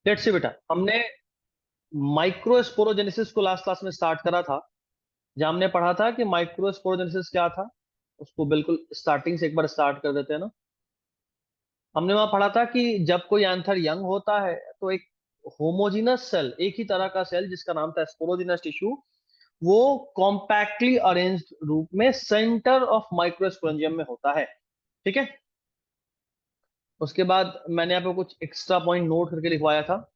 Let's see बेटा, हमने microsporogenesis को लास्ट क्लास में स्टार्ट करा था, जहां हमने पढ़ा था कि माइक्रोस्पोरोजेनेसिस क्या था। उसको बिल्कुल स्टार्टिंग से एक बार स्टार्ट कर देते हैं ना। हमने वहां पढ़ा था कि जब कोई एंथर यंग होता है तो एक होमोजिनस सेल, एक ही तरह का सेल जिसका नाम था स्पोरोजिनस टिश्यू, वो कॉम्पैक्टली अरेंज्ड रूप में सेंटर ऑफ माइक्रोस्पोरेंजियम में होता है। ठीक है। उसके बाद मैंने यहाँ पे कुछ एक्स्ट्रा पॉइंट नोट करके लिखवाया था,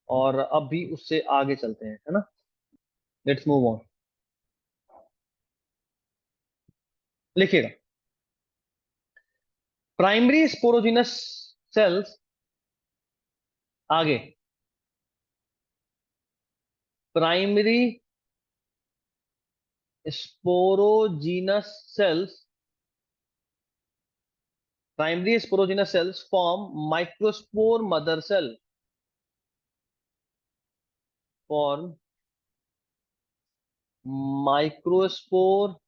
और अब भी उससे आगे चलते हैं, है ना। Let's move on. लिखिएगा, प्राइमरी स्पोरोजिनस सेल्स, आगे, primary sporogenous cells, primary sporogenous cells form microspore mother cell, form microspore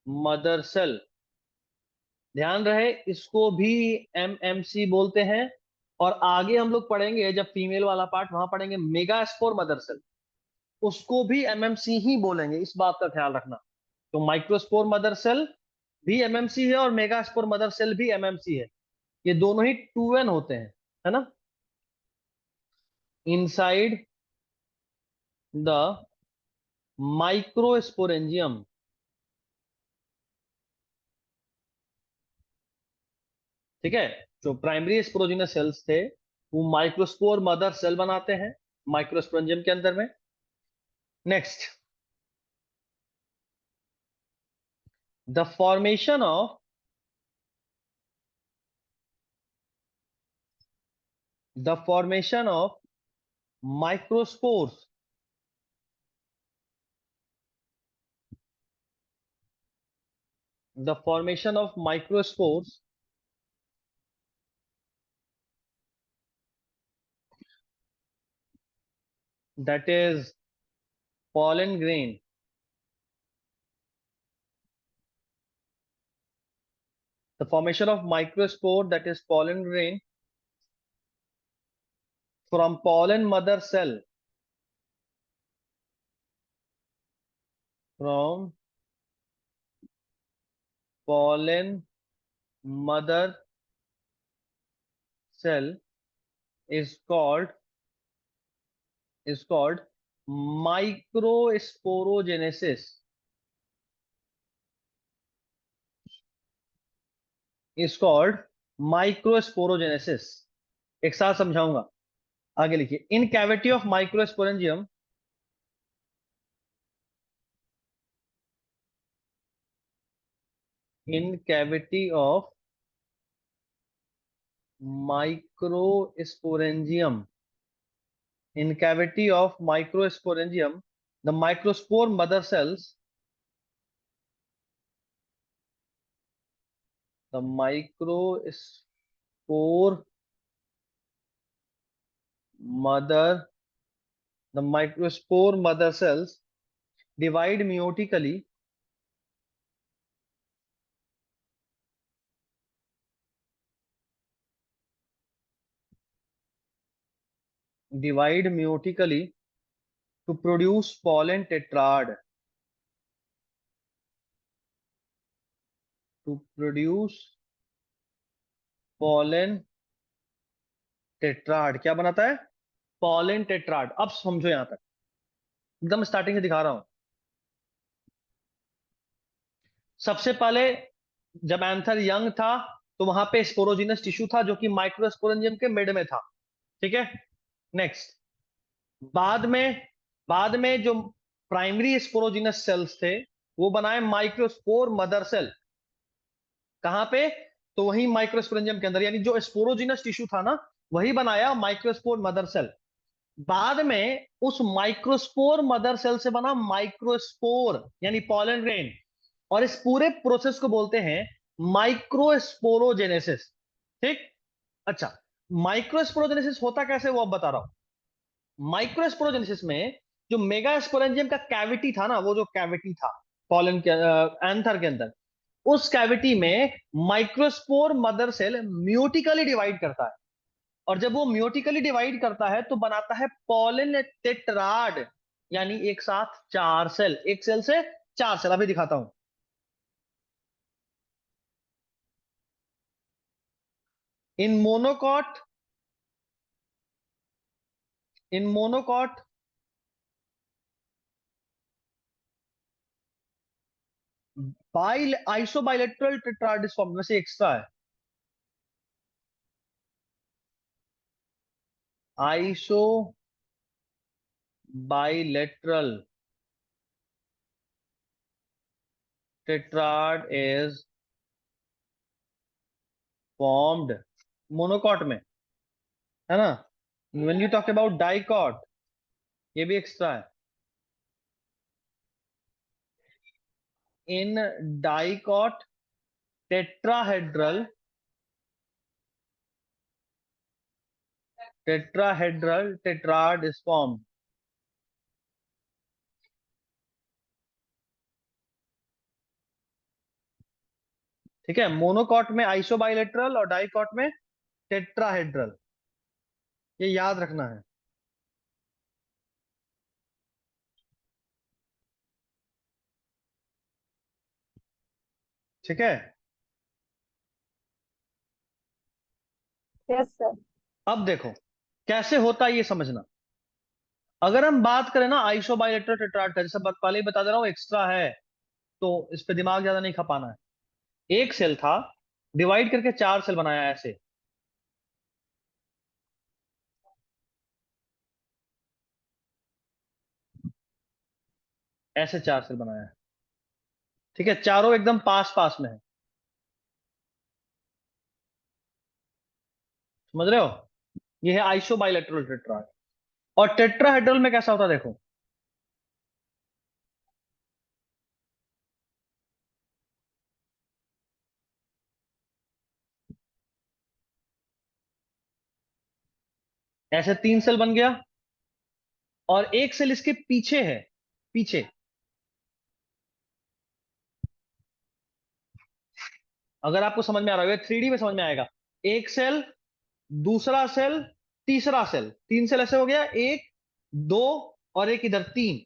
mother cell. ध्यान रहे, इसको भी एमएमसी बोलते हैं। और आगे हम लोग पढ़ेंगे, जब फीमेल वाला पार्ट वहां पढ़ेंगे मेगास्पोर मदर सेल, उसको भी एमएमसी ही बोलेंगे, इस बात का ख्याल रखना। तो माइक्रोस्पोर मदर सेल भी एमएमसी है और मेगास्पोर मदर सेल भी एमएमसी है। ये दोनों ही 2N होते हैं, है ना। इनसाइड द माइक्रोस्पोरेंजियम, ठीक है। जो प्राइमरी स्पोरोजिनस सेल्स थे, वो माइक्रोस्पोर मदर सेल बनाते हैं माइक्रोस्पोरेंजियम के अंदर में। Next, the formation of the formation of microspores, the formation of microspores that is pollen grain, the formation of microspore that is pollen grain from pollen mother cell, from pollen mother cell is called microsporogenesis, is called microsporogenesis। एक साथ समझाऊंगा, आगे लिखिए। In cavity of microsporangium, in cavity of microsporangium, in cavity of microsporangium, the microspore mother cells, the microspore mother, the microspore mother cells divide meiotically, divide meiotically to produce pollen tetrad, to produce pollen tetrad। क्या बनाता है? pollen tetrad। अब समझो, यहां तक एकदम starting से दिखा रहा हूं। सबसे पहले जब एंथर यंग था, तो वहां पे स्पोरोजिनस टिश्यू था जो कि माइक्रोस्पोरेंजियम के मिड में था। ठीक है। नेक्स्ट, बाद में बाद में जो प्राइमरी स्पोरोजिनस सेल्स थे, वो बनाए माइक्रोस्पोर मदर सेल। कहां पे? तो वही माइक्रोस्पोरेंजियम के अंदर, यानी जो स्पोरोजिनस टिश्यू था ना, वही बनाया माइक्रोस्पोर मदर सेल। बाद में उस माइक्रोस्पोर मदर सेल से बना माइक्रोस्पोर यानी पॉलन ग्रेन। और इस पूरे प्रोसेस को बोलते हैं माइक्रोस्पोरोजेनेसिस। ठीक। अच्छा, माइक्रोस्पोरोजेनेसिस होता कैसे, वो अब बता रहा हूं। माइक्रोस्पोरोजेनेसिस में जो मेगास्पोरेंजियम का कैविटी था ना, वो जो कैविटी था पॉलन के एंथर के अंदर, उस कैविटी में माइक्रोस्पोर मदर सेल म्यूटिकली डिवाइड करता है, और जब वो म्यूटिकली डिवाइड करता है तो बनाता है पॉलन टेट्राड, यानी एक साथ 4 सेल, एक सेल से 4 सेल। अभी दिखाता हूं। इन मोनोकॉट, इन मोनोकॉट बाइल आइसोबाइलेटरल टेट्राड फॉर्म में से एक्स्ट्रा है। Iso bilateral tetrad is formed monocot में, है ना। When you talk about dicot, ये भी एक्स्ट्रा है। In dicot tetrahedral, tetrahedral tetrad is formed. ठीक है, मोनोकॉट में आइसोबाइलेटरल और डाइकॉट में टेट्राहेड्रल, ये याद रखना है। ठीक है। Yes sir. अब देखो कैसे होता है ये समझना। अगर हम बात करें ना आइसोबाइलेटरल टेट्राड का, जैसे पहले ही बता दे रहा हूँ एक्स्ट्रा है, तो इस पे दिमाग ज्यादा नहीं खपाना है। एक सेल था, डिवाइड करके 4 सेल बनाया ऐसे, ऐसे 4 सेल बनाया है। ठीक है, चारों एकदम पास पास में है, समझ रहे हो। ये है आइसोबाइलेटरल टेट्राड। और टेट्राहेड्रल में कैसा होता है देखो, ऐसे 3 सेल बन गया, और एक सेल इसके पीछे है, पीछे। अगर आपको समझ में आ रहा है, 3D में समझ में आएगा। एक सेल, दूसरा सेल, तीसरा सेल, 3 सेल ऐसे हो गया, एक, दो, और एक इधर 3।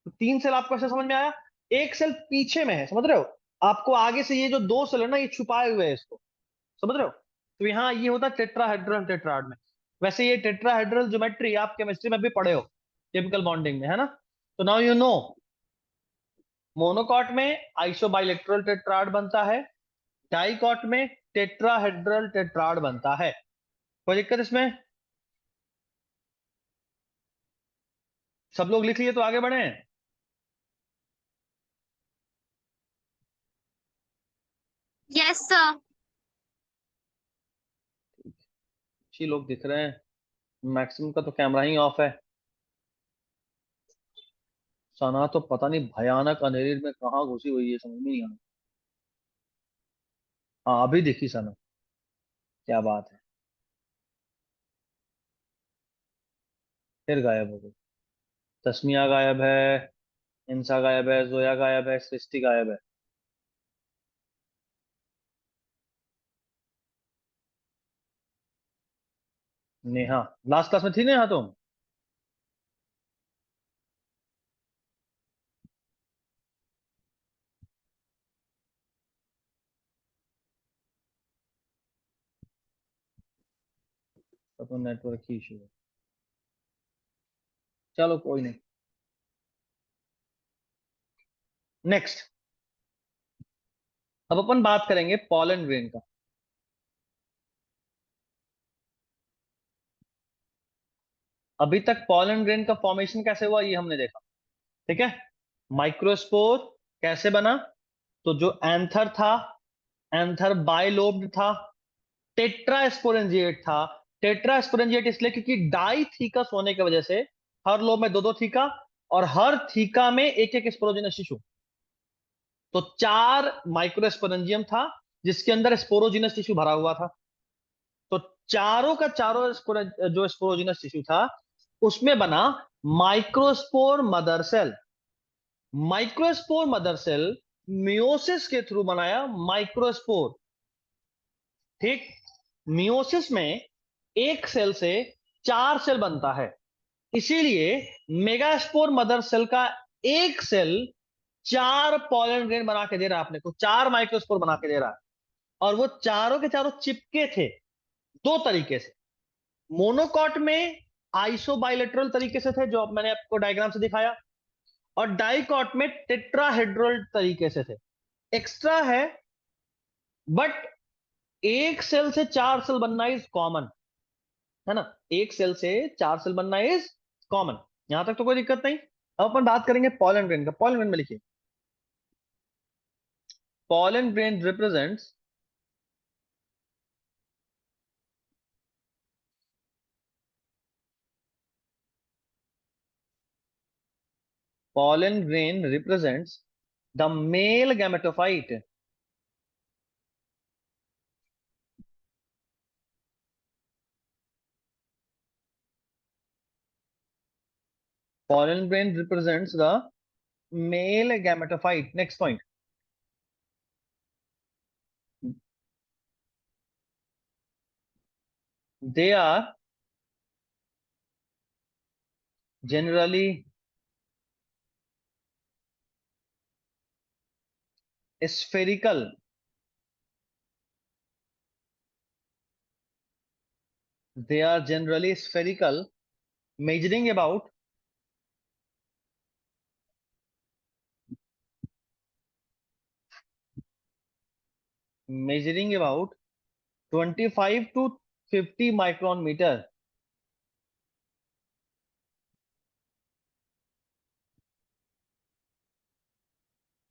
तो 3 सेल आपको ऐसे समझ में आया। एक सेल पीछे में है, समझ रहे हो। आपको आगे से ये जो 2 सेल है ना, ये छुपाए हुए है इसको, समझ रहे हो। तो यहाँ ये होता है टेट्राहेड्रल टेट्राड में। वैसे ये टेट्राहेड्रल ज्योमेट्री आप केमिस्ट्री में भी पढ़े हो, केमिकल बॉन्डिंग में, है ना। तो नाउ यू नो, मोनोकॉट में आइसोबाइलेटरल टेट्राड बनता है, डाइकॉट में टेट्राहेड्रल टेट्राड बनता है। कोई दिक्कत इसमें? सब लोग लिख लिए तो आगे बढ़े। Yes sir. अच्छी लोग दिख रहे हैं, मैक्सिमम का तो कैमरा ही ऑफ है। सना तो पता नहीं भयानक अंधेरे में कहाँ घुसी हुई है, समझ में नहीं आ रहा। हाँ अभी दिखी सना, क्या बात है। फिर गायब हो गई। तस्मिया गायब है, इंसा गायब है, जोया गायब है, सृष्टि गायब है। नेहा लास्ट क्लास में थी, नेहा तुम? तो नेटवर्क की इशू है, चलो कोई नहीं। नेक्स्ट, अब अपन बात करेंगे पॉलन ग्रेन का। अभी तक पॉलन ग्रेन का फॉर्मेशन कैसे हुआ ये हमने देखा, ठीक है। माइक्रोस्पोर कैसे बना, तो जो एंथर था, एंथर बाइलोब्ड था, टेट्रास्पोरेंजिएट था। टेट्रास्पोरेंजिएट इसलिए क्योंकि डाई थीकस होने की वजह से हर लोब में 2-2 थीका, और हर थीका में एक एक स्पोरोजिनस टिश्यू। तो 4 माइक्रोस्पोरेंजियम था जिसके अंदर स्पोरोजिनस टिश्यू भरा हुआ था। तो चारों का चारों जो स्पोरोजिनस टिश्यू था उसमें बना microspore mother cell. Microspore mother cell meiosis के थ्रू बनाया माइक्रोस्पोर। ठीक, मियोसिस में एक सेल से 4 सेल बनता है, इसीलिए मेगास्पोर मदर सेल का एक सेल 4 पॉलन ग्रेन बना के दे रहा है अपने को, 4 माइक्रोस्पोर बना के दे रहा है। और वो चारों के चारों चिपके थे दो तरीके से। मोनोकॉट में आइसोबाइलेटरल तरीके से थे, जो अब मैंने आपको डायग्राम से दिखाया, और डाइकॉट में टेट्राहेड्रल तरीके से थे। एक्स्ट्रा है, बट एक सेल से 4 सेल बनना इज कॉमन, है ना। एक सेल से 4 सेल बनना इज कॉमन, यहां तक तो कोई दिक्कत नहीं। अब अपन बात करेंगे पॉलन ग्रेन का। पॉलन ग्रेन में लिखिए, pollen grain represents pollen grain represents the male gametophyte. Pollen grain represents the male gametophyte. Next point. They are generally spherical. They are generally spherical, measuring about 25 to 50 micron meter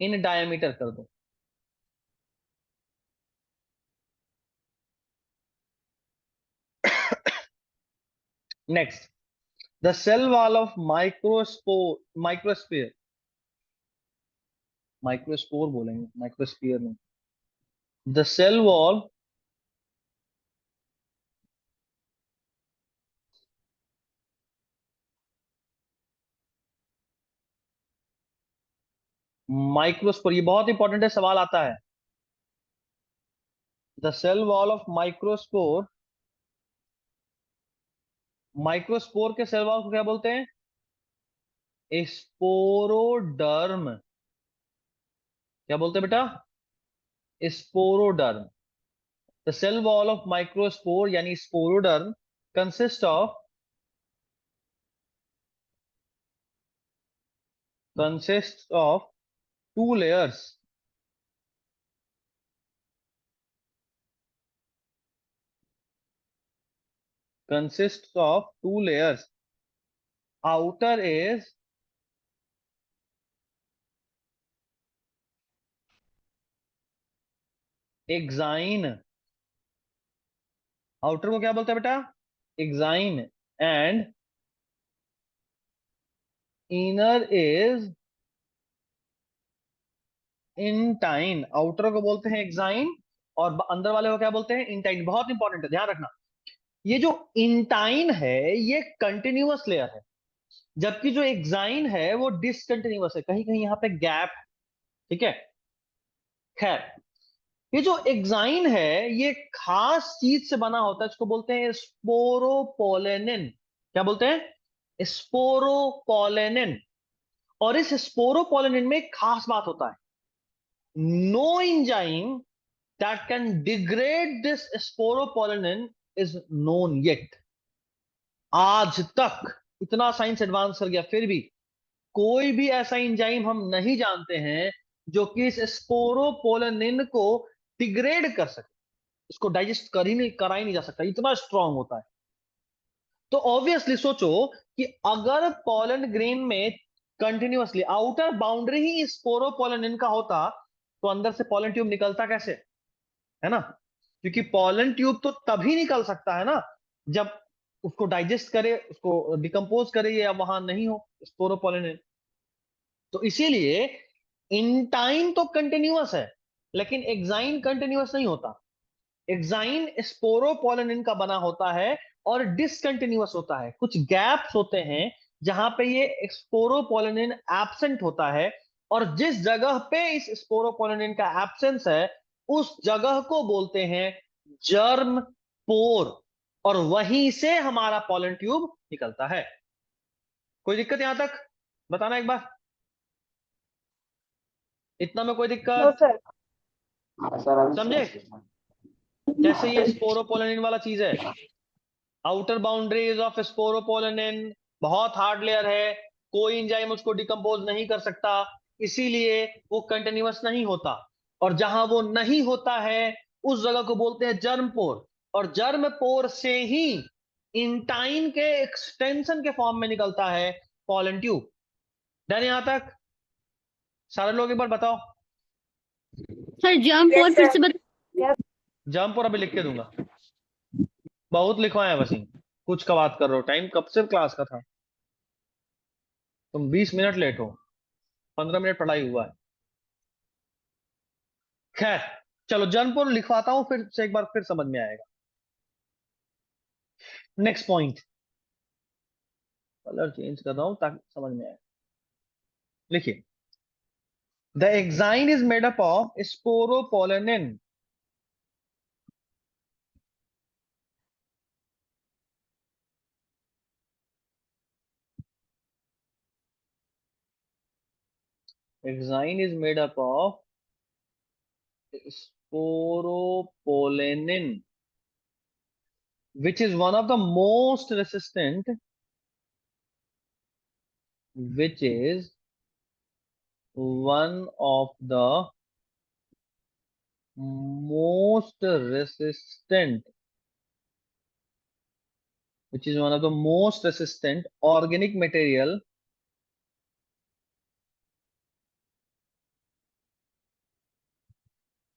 in diameter कर दो। Next, the cell wall of microsphere बोलेंगे, microsphere में। The cell wall microspore, ये बहुत important है, सवाल आता है। The cell wall of microspore, microspore के सेल वॉल को क्या बोलते हैं? स्पोरोडर्म। क्या बोलते हैं बेटा? Sporoderm. The cell wall of microspore यानी sporoderm consists of 2 layers, consists of 2 layers. Outer is exine. Outer को क्या बोलते हैं बेटा? Exine. And inner is intine. Outer को बोलते हैं एक्साइन और अंदर वाले को क्या बोलते हैं? इंटाइन। बहुत इंपॉर्टेंट है, ध्यान रखना। ये जो इंटाइन है ये कंटिन्यूअस लेयर है, जबकि जो एक्साइन है वो डिसकंटिन्यूअस है, कहीं कहीं यहाँ पे गैप है। ठीक है, खैर, ये जो एक्साइन है ये खास चीज से बना होता है, इसको बोलते हैं स्पोरोपोलेनिन। क्या बोलते हैं? स्पोरोपोलेनिन। और इस स्पोरोपोलेनिन में एक खास बात होता है, no enzyme that can degrade this sporopollenin is known yet. आज तक इतना साइंस एडवांस कर गया, फिर भी कोई भी ऐसा एंजाइम हम नहीं जानते हैं जो कि इस स्पोरोपोलेनिन को डिग्रेड कर सके, इसको डाइजेस्ट करा ही नहीं जा सकता, इतना स्ट्रांग होता है। तो ऑब्वियसली सोचो कि अगर पॉलन ग्रेन में कंटिन्यूअसली आउटर बाउंड्री ही स्पोरोपोलेनिन का होता, तो अंदर से पॉलन ट्यूब निकलता कैसे? है ना, क्योंकि पॉलन ट्यूब तो तभी निकल सकता है ना जब उसको डाइजेस्ट करे, उसको डिकम्पोज करे, या वहां नहीं हो स्पोरोपोलेनिन। तो इसीलिए इंटाइन तो कंटिन्यूअस है, लेकिन एक्साइन कंटिन्यूअस नहीं होता। एक्साइन स्पोरोपोलेनिन का बना होता है और डिसकंटिन्यूअस होता है, कुछ गैप्स होते हैं जहां पे ये स्पोरोपोलेनिन एब्सेंट होता है, और जिस जगह पे इस स्पोरोपोलिन का एब्सेंस है उस जगह को बोलते हैं जर्म पोर, और वहीं से हमारा पॉलन ट्यूब निकलता है। कोई दिक्कत यहां तक? बताना एक बार, इतना में कोई नो दिक्कत? सर। सर अभी समझे? जैसे ये स्पोरोपोलिन वाला चीज है, आउटर बाउंड्रीज ऑफ स्पोरोपोलिन बहुत हार्ड लेयर है, कोई एंजाइम उसको डिकम्पोज नहीं कर सकता, इसीलिए वो कंटिन्यूअस नहीं होता। और जहां वो नहीं होता है उस जगह को बोलते हैं जर्म पोर, और जर्म पोर से ही इंटाइन के एक्सटेंशन के फॉर्म में निकलता है पॉलन ट्यूब। डन यहां तक? सारे लोग एक बार बताओ। सर जंप Yes, और फिर sir. से बता। जर्म पोर अभी लिख के दूंगा, बहुत लिखवाए हैं वसीम, कुछ का बात कर रहे हो, टाइम कब से क्लास का था, तुम 20 मिनट लेट हो, 15 मिनट पढ़ाई हुआ है। खैर चलो जौनपुर लिखवाता हूं फिर से एक बार, फिर समझ में आएगा। नेक्स्ट पॉइंट, कलर चेंज कर रहा हूं ताकि समझ में आए। लिखिए, the exine is made up of sporopollenin. Exine is made up of sporopollenin which is one of the most resistant, which is one of the most resistant, which is one of the most resistant organic material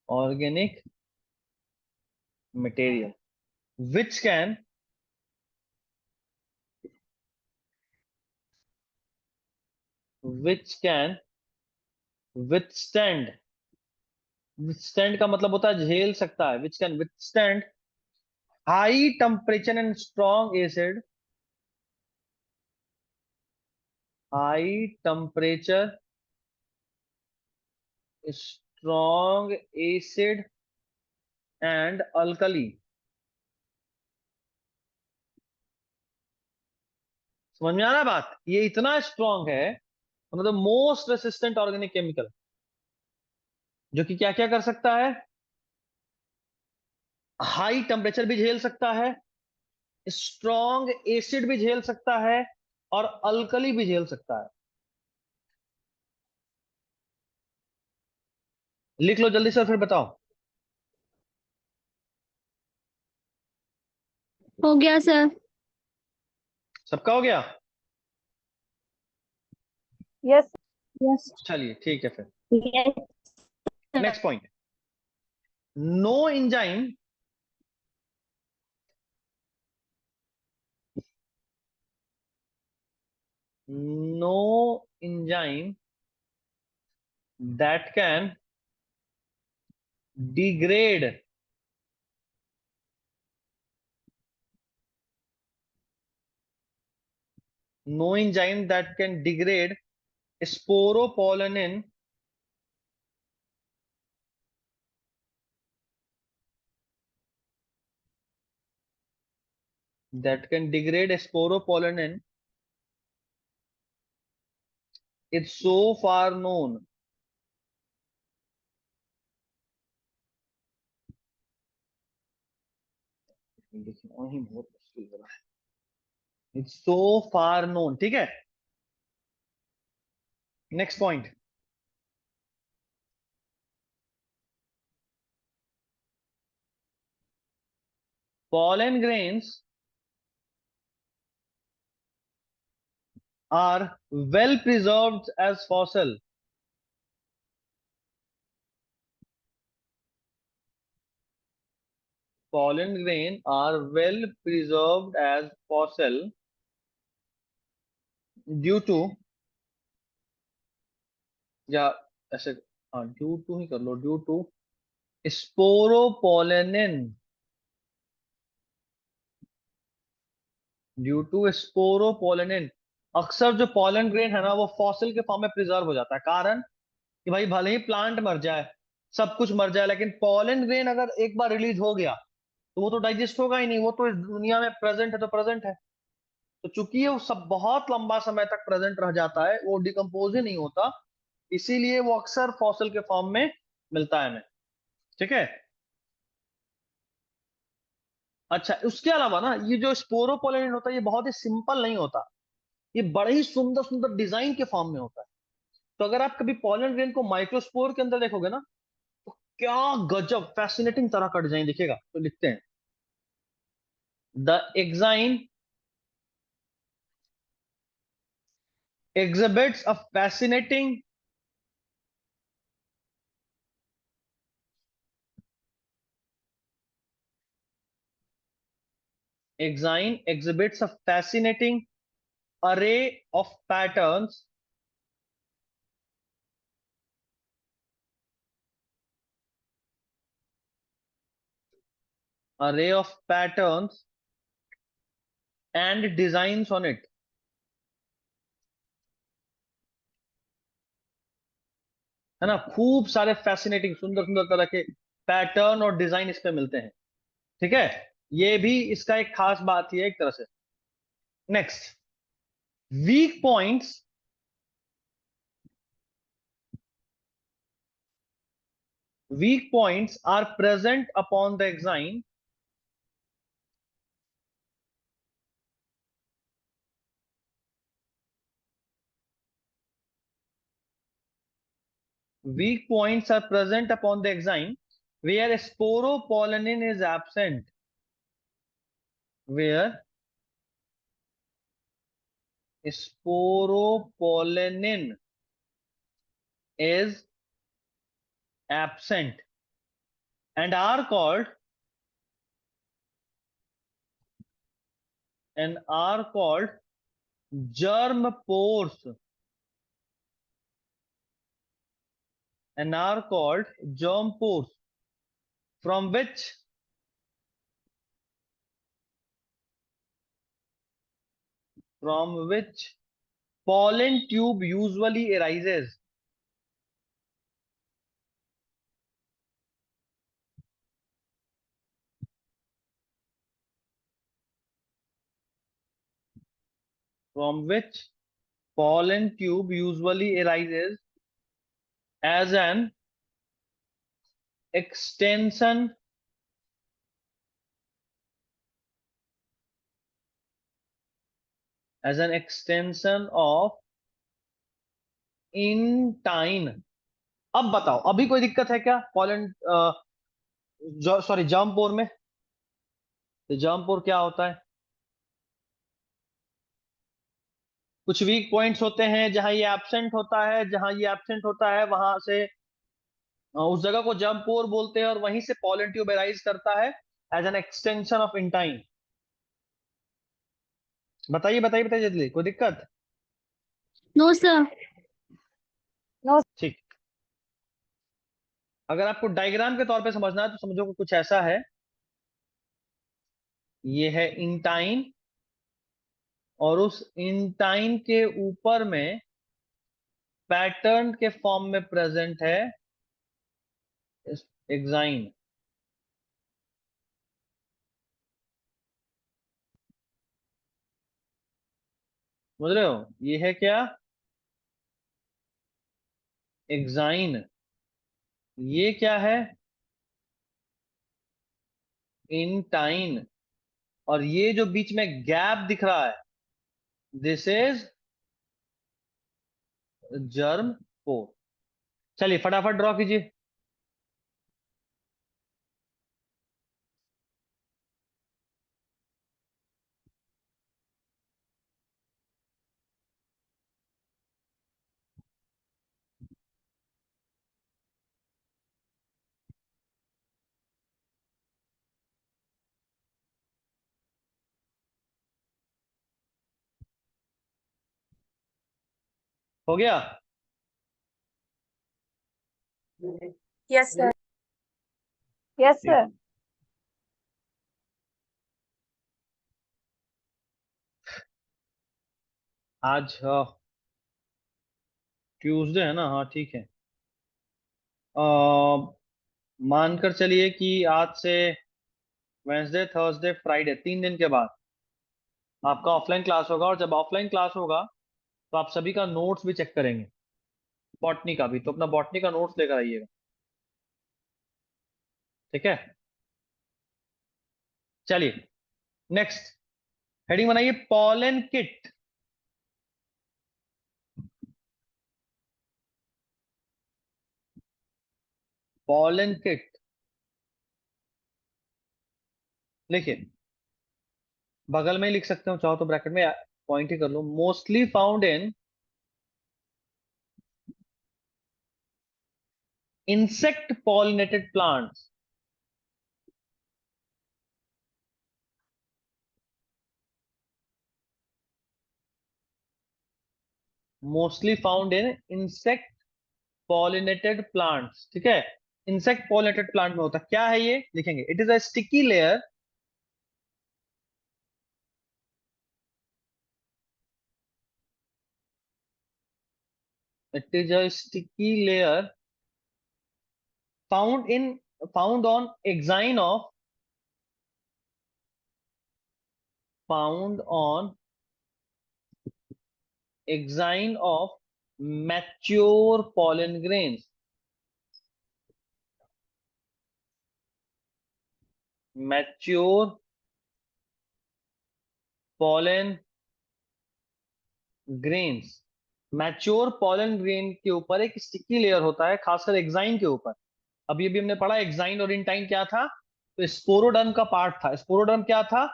organic material which can withstand, withstand का मतलब होता है झेल सकता है, which can withstand high temperature and strong acid, high temperature, strong acid and alkali। समझ में आ रहा है बात? ये इतना स्ट्रांग है, मतलब मोस्ट रेसिस्टेंट ऑर्गेनिक केमिकल, जो कि क्या क्या कर सकता है, हाई टेम्परेचर भी झेल सकता है, स्ट्रॉन्ग एसिड भी झेल सकता है, और अल्कली भी झेल सकता है। लिख लो जल्दी से और फिर बताओ। हो गया सर। सबका हो गया? यस। यस। चलिए ठीक है फिर। Yes sir. Next point, no enzyme no enzyme that can degrade no enzyme that can degrade sporopollenin that can degrade sporopollenin is so far known, वही बहुत मुश्किल हो रहा है, it's so far known। ठीक है, next point, pollen grains are well preserved as fossil, pollen grain are well preserved as fossil due to, या ऐसे, हाँ ड्यू टू ही कर लो, due to sporopollenin, due to sporopollenin. अक्सर जो पॉलन ग्रेन है ना वो फॉसिल के फॉर्म में प्रिजर्व हो जाता है, कारण कि भाई भले ही प्लांट मर जाए, सब कुछ मर जाए, लेकिन पॉलन ग्रेन अगर एक बार रिलीज हो गया तो वो तो डाइजेस्ट होगा ही नहीं, वो तो इस दुनिया में प्रेजेंट है तो प्रेजेंट है। तो चूंकि ये वो सब बहुत लंबा समय तक प्रेजेंट रह जाता है, वो डिकम्पोज ही नहीं होता, इसीलिए वो अक्सर फॉसिल के फॉर्म में मिलता है हमें। ठीक है। अच्छा, उसके अलावा ना ये जो स्पोरोपोलेनिन होता है ये बहुत ही सिंपल नहीं होता, ये बड़े ही सुंदर सुंदर डिजाइन के फॉर्म में होता है। तो अगर आप कभी पॉलन ग्रेन को माइक्रोस्पोर के अंदर देखोगे ना, तो क्या गजब फैसिनेटिंग तरह का डिजाइन दिखेगा। तो लिखते हैं, the exine exhibits a fascinating exine exhibits a fascinating array of patterns array of patterns and designs on it। है ना, खूब सारे फैसिनेटिंग सुंदर सुंदर तरह के पैटर्न और डिजाइन इस पे मिलते हैं। ठीक है, ये भी इसका एक खास बात ही है एक तरह से। Next, weak points weak points are present upon the exine weak points are present upon the exine where sporopollenin is absent, where sporopollenin is absent and are called germ pores and are called germ pores from which pollen tube usually arises। From which pollen tube usually arises as an extension of intine। अब बताओ, अभी कोई दिक्कत है क्या pollen sorry germ पोर में? तो germ पोर क्या होता है? कुछ वीक पॉइंट्स होते हैं जहां ये एब्सेंट होता है, जहां ये एब्सेंट होता है वहां से उस जगह को जर्म पोर बोलते हैं, और वहीं से पॉलन ट्यूब एराइज करता है as an extension of intine. बताइए बताइए बताइए जल्दी, कोई दिक्कत? No sir. ठीक, अगर आपको डायग्राम के तौर पे समझना है तो समझो कि कुछ ऐसा है, ये है इंटाइन, और उस इंटाइन के ऊपर में पैटर्न के फॉर्म में प्रेजेंट है एक्साइन। समझ रहे हो, ये है क्या? एक्साइन। ये क्या है? इंटाइन। और ये जो बीच में गैप दिख रहा है, दिस इज जर्म पोर। चलिए फटाफट ड्रॉ कीजिए। हो गया? Yes sir. Yes sir. आज ट्यूसडे है ना? हाँ ठीक है। मानकर चलिए कि आज से वेंसडे थर्सडे फ्राइडे 3 दिन के बाद आपका ऑफलाइन क्लास होगा, और जब ऑफलाइन क्लास होगा तो आप सभी का नोट्स भी चेक करेंगे, बॉटनी का भी। तो अपना बॉटनी का नोट्स लेकर आइएगा, ठीक है। चलिए नेक्स्ट हेडिंग बनाइए, पॉलन किट। पॉलन किट लिखिए, बगल में ही लिख सकते हो, चाहो तो ब्रैकेट में पॉइंट ही कर लो। Mostly found in insect pollinated plants, mostly found in insect pollinated plants, ठीक है। इंसेक्ट पॉलिनेटेड प्लांट में होता क्या है ये लिखेंगे, it is a sticky layer, it is a sticky layer found in found on exine of found on exine of mature pollen grains, mature pollen grains. Mature pollen grain के ऊपर एक sticky layer होता है, खासकर exine के ऊपर। अभी अभी हमने पढ़ा एक्साइन और इंटाइन क्या था, तो स्पोरोडर्म का पार्ट था। स्पोरोडर्म क्या था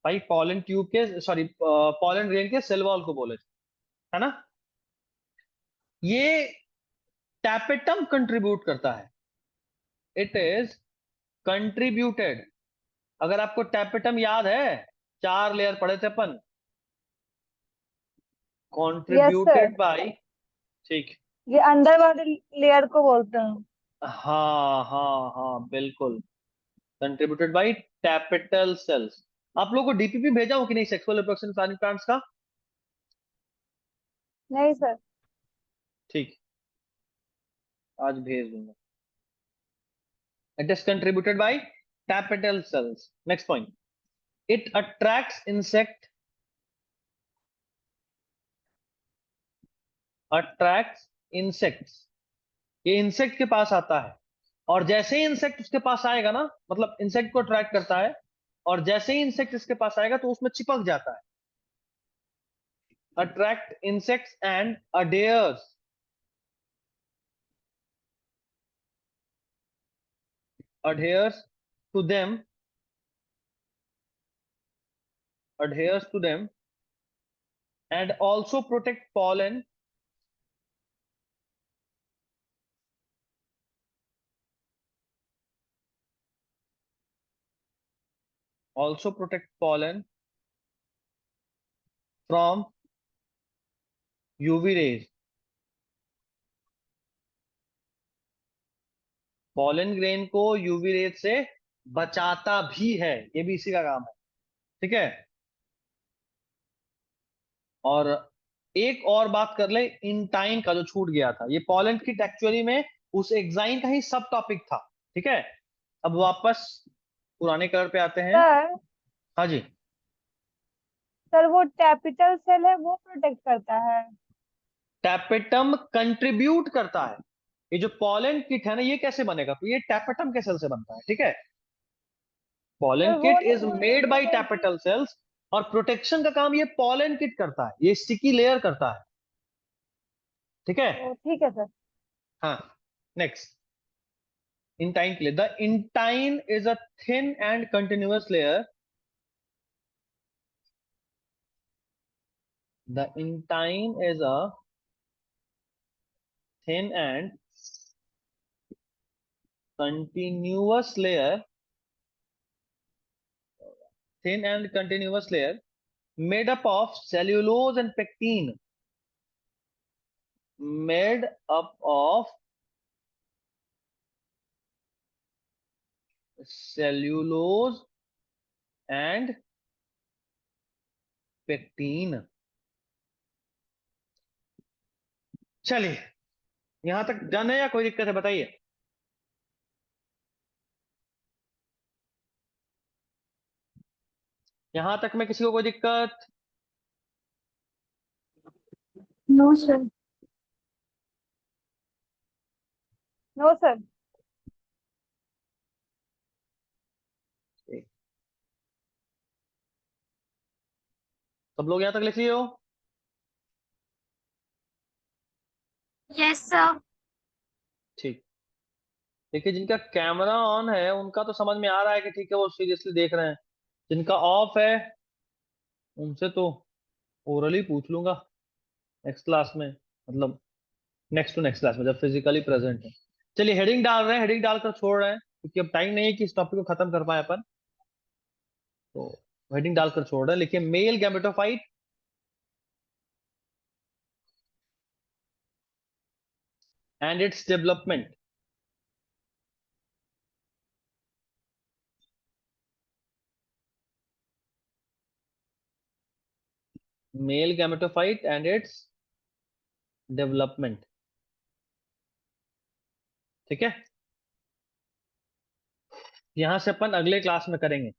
भाई, पॉलन ट्यूब के, सॉरी पॉलन ग्रेन के सेल वॉल को बोले थे, है ना। ये टैपेटम कंट्रीब्यूट करता है, इट इज कंट्रीब्यूटेड। अगर आपको टैपेटम याद है, 4 लेयर पढ़े थे अपन, यस सर, कॉन्ट्रीब्यूटेड बाई, ठीक। ये अंदर वाले लेयर को बोलते हैं। हाँ हाँ हाँ बिल्कुल, कंट्रीब्यूटेड बाई टैपेटल सेल्स। आप लोगों को डीपीपी भेजा हो कि नहीं, सेक्सुअल रिप्रोडक्शन प्लानिंग प्लांट्स का? नहीं सर। ठीक, आज भेज दूंगा। It is contributed by tapetal cells. Next point, it attracts insect, attracts insects. ये इंसेक्ट के पास आता है, और जैसे ही इंसेक्ट उसके पास आएगा ना, मतलब इंसेक्ट को अट्रैक्ट करता है, और जैसे ही इंसेक्ट इसके पास आएगा तो उसमें चिपक जाता है। Attract insects and adheres, adheres to them, adheres to them, and also protect pollen, also protect pollen from UV rays। pollen grain को यूवी रेज से बचाता भी है, ये भी इसी का काम है, ठीक है। और एक और बात कर ले, इंटाइन का जो छूट गया था, ये pollen किट एक्चुअली में उस एक्साइन का ही सब टॉपिक था, ठीक है। अब वापस पुराने कलर पे आते हैं। सर, हाँ जी, सर वो कैपिटल सेल है वो प्रोटेक्ट करता है। टैपेटम कंट्रीब्यूट करता है। ये जो पॉलन किट है ना, ये कैसे बनेगा, तो ये टैपेटम के सेल से बनता है, ठीक है। पॉलन सर वो किट नहीं इज बोल मेड बाय रहे थे कि टैपेटल सेल्स, और प्रोटेक्शन का काम ये पॉलन किट करता है, ये स्टिकी लेयर करता है, ठीक है। ओ ठीक है सर। हाँ, नेक्स्ट, इंटाइन के लिए, the intine is a thin and continuous layer, the intine is a thin and continuous layer, thin and continuous layer made up of cellulose and pectin, made up of cellulose and pectin। चलिए, यहां तक done है या कोई दिक्कत है बताइए। यहां तक में किसी को कोई दिक्कत? No sir. No sir. सब लोग यहां तक लिख लिए हो? Yes sir. ठीक। देखिए, जिनका कैमरा ऑन है उनका तो समझ में आ रहा है कि ठीक है वो सीरियसली देख रहे हैं। जिनका ऑफ है उनसे तो ओरली पूछ लूंगा नेक्स्ट क्लास में, मतलब नेक्स्ट टू नेक्स्ट क्लास में जब फिजिकली प्रेजेंट है। चलिए हेडिंग डाल रहे हैं, हेडिंग डालकर छोड़ रहे हैं क्योंकि अब टाइम नहीं है कि इस टॉपिक को खत्म कर पाए अपन। तो हेडिंग डालकर छोड़ रहे हैं। लिखिए male gametophyte and its development. Male gametophyte and its development. ठीक है, यहां से अपन अगले क्लास में करेंगे।